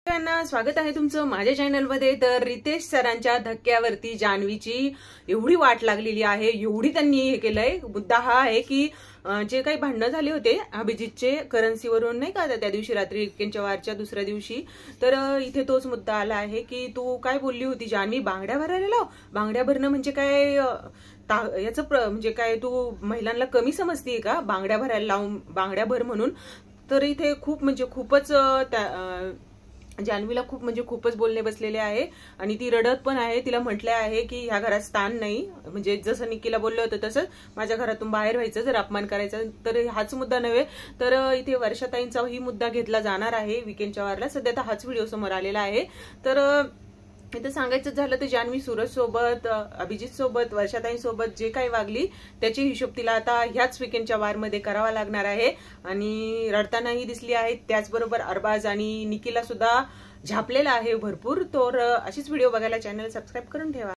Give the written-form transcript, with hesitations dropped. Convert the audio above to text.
सगळ्यांना स्वागत आहे तुमचं माझ्या चॅनलमध्ये। तर रितेश सरांच्या धक्क्यावरती जान्हवीची एवढी वाट लागलेली आहे, एवढी त्यांनी हे केलंय। मुद्दा हा आहे की जे काही भांडणं झाले होते अभिजितचे करन्सीवरून, नाही का, त्या दिवशी रात्री वीकेंडच्या वारच्या दुसऱ्या दिवशी, तर इथे तोच मुद्दा आला आहे की तू काय बोलली होती जान्हवी, बांगड्या भरायला लाव। बांगड्या भरणं म्हणजे काय, याचं म्हणजे काय, तू महिलांना कमी समजतीये का बांगड्या भरायला लावून बांगड्या भर म्हणून। तर इथे खूप म्हणजे खूपच जान्हवीला खूपच बोलणे बसलेले आहे आणि ती रडत पण आहे। तिला म्हटले आहे की ह्या घरात स्थान नाही, म्हणजे जसं निकीला बोललं होतं तसंच माझ्या घरातून बाहेर व्हायचं, जर अपमान करायचा तर हाच मुद्दा नव्हे। तर इथे वर्षाताईंचा ही मुद्दा घेतला जाणार आहे वीकेंडच्या वारला। सध्या तर हाच व्हिडिओ समोर आलेला आहे। तर इथं सांगायचं झालं तर जान्हवी सूरज सोबत, अभिजित सोबत, वर्षाताई सोबत जे काही वागली त्याची हिशोब तिला आता ह्याच वीकेंडच्या वारमध्ये करावा लागणार आहे आणि रडतानाही दिसली आहे। त्याचबरोबर अरबाज आणि निकीला सुद्धा झापलेला आहे भरपूर। तर अशीच व्हिडिओ बघायला चॅनल सबस्क्राईब करून ठेवा।